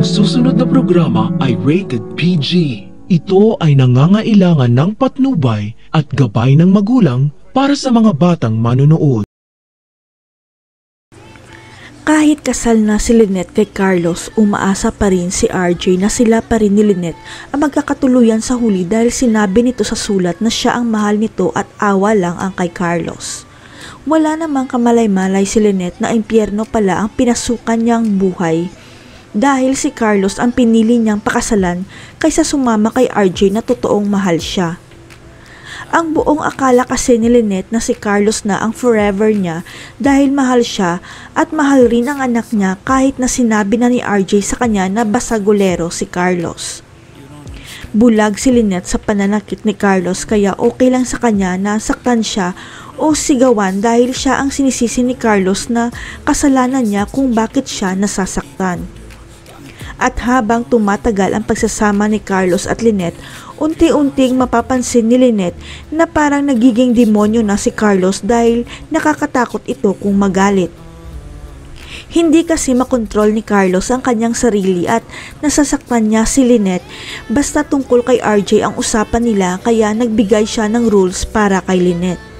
Ang susunod na programa ay rated PG. Ito ay nangangailangan ng patnubay at gabay ng magulang para sa mga batang manonood. Kahit kasal na si Lynette kay Carlos, umaasa pa rin si RJ na sila pa rin ni Lynette ang magkakatuluyan sa huli dahil sinabi nito sa sulat na siya ang mahal nito at awa lang ang kay Carlos. Wala namang kamalay-malay si Lynette na impyerno pala ang pinasukan niyang buhay dahil si Carlos ang pinili niyang pakasalan kaysa sumama kay RJ na totoong mahal siya. Ang buong akala kasi ni Lynette na si Carlos na ang forever niya dahil mahal siya at mahal rin ang anak niya kahit na sinabi na ni RJ sa kanya na basagulero si Carlos. Bulag si Lynette sa pananakit ni Carlos kaya okay lang sa kanya na saktan siya o sigawan dahil siya ang sinisisi ni Carlos na kasalanan niya kung bakit siya nasasaktan. At habang tumatagal ang pagsasama ni Carlos at Lynette, unti-unting mapapansin ni Lynette na parang nagiging demonyo na si Carlos dahil nakakatakot ito kung magalit. Hindi kasi makontrol ni Carlos ang kanyang sarili at nasasaktan niya si Lynette basta tungkol kay RJ ang usapan nila kaya nagbigay siya ng rules para kay Lynette.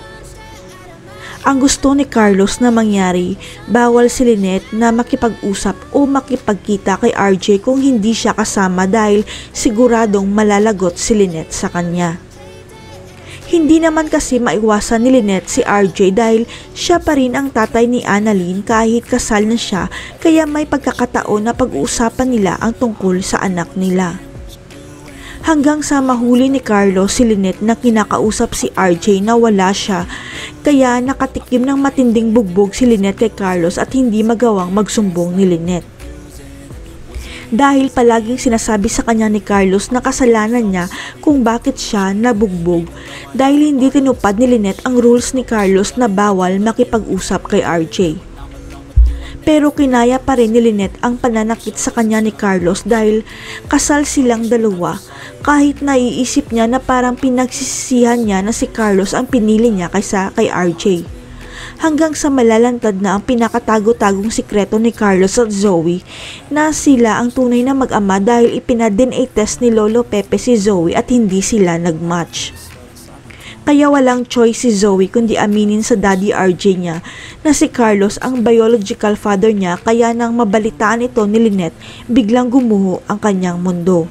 Ang gusto ni Carlos na mangyari, bawal si Lynette na makipag-usap o makipagkita kay RJ kung hindi siya kasama dahil siguradong malalagot si Lynette sa kanya. Hindi naman kasi maiwasan ni Lynette si RJ dahil siya pa rin ang tatay ni Annalyn kahit kasal na siya kaya may pagkakataon na pag-uusapan nila ang tungkol sa anak nila. Hanggang sa mahuli ni Carlos si Lynette na kinakausap si RJ na wala siya, kaya nakatikim ng matinding bugbog si Lynette kay Carlos at hindi magawang magsumbong ni Lynette. Dahil palaging sinasabi sa kanya ni Carlos na kasalanan niya kung bakit siya nabugbog dahil hindi tinupad ni Lynette ang rules ni Carlos na bawal makipag-usap kay RJ. Pero kinaya pa rin ni Lynette ang pananakit sa kanya ni Carlos dahil kasal silang dalawa kahit naiisip niya na parang pinagsisisihan niya na si Carlos ang pinili niya kaysa kay RJ. Hanggang sa malalantad na ang pinakatago-tagong sikreto ni Carlos at Zoe na sila ang tunay na mag-ama dahil ipina-DNA test ni Lolo Pepe si Zoe at hindi sila nag-match. Kaya walang choice si Zoe kundi aminin sa Daddy RJ niya na si Carlos ang biological father niya kaya nang mabalitaan ito ni Lynette, biglang gumuho ang kanyang mundo.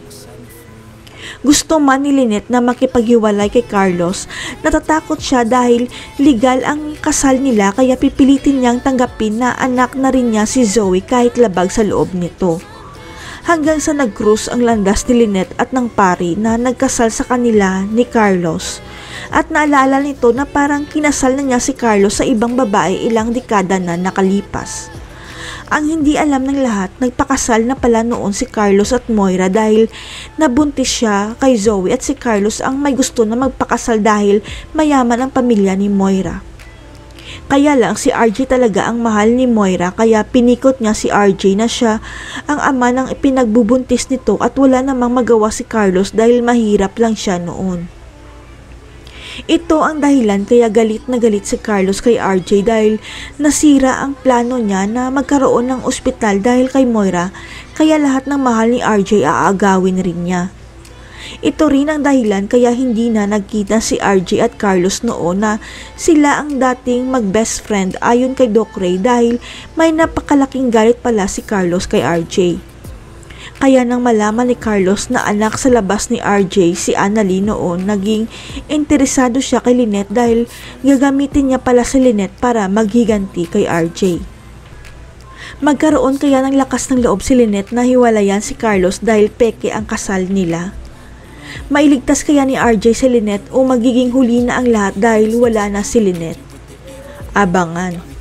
Gusto man ni Lynette na makipaghiwalay kay Carlos, natatakot siya dahil legal ang kasal nila kaya pipilitin niyang tanggapin na anak na rin niya si Zoe kahit labag sa loob nito. Hanggang sa nag-cruise ang landas ni Lynette at ng pari na nagkasal sa kanila ni Carlos. At naalala nito na parang kinasal na niya si Carlos sa ibang babae ilang dekada na nakalipas. Ang hindi alam ng lahat, nagpakasal na pala noon si Carlos at Moira dahil nabuntis siya kay Zoe at si Carlos ang may gusto na magpakasal dahil mayaman ang pamilya ni Moira. Kaya lang si RJ talaga ang mahal ni Moira kaya pinikot niya si RJ na siya ang ama ng ipinagbubuntis nito at wala namang magawa si Carlos dahil mahirap lang siya noon. Ito ang dahilan kaya galit na galit si Carlos kay RJ dahil nasira ang plano niya na magkaroon ng ospital dahil kay Moira kaya lahat ng mahal ni RJ aagawin rin niya. Ito rin ang dahilan kaya hindi na nagkita si RJ at Carlos noon na sila ang dating mag-best friend ayon kay Doc Ray dahil may napakalaking galit pala si Carlos kay RJ. Kaya nang malaman ni Carlos na anak sa labas ni RJ si Annalyn noon, naging interesado siya kay Lynette dahil gagamitin niya pala si Lynette para maghiganti kay RJ. Magkaroon kaya ng lakas ng loob si Lynette na hiwalayan si Carlos dahil peke ang kasal nila. Mailigtas kaya ni RJ si Lynette o magiging huli na ang lahat dahil wala na si Lynette? Abangan.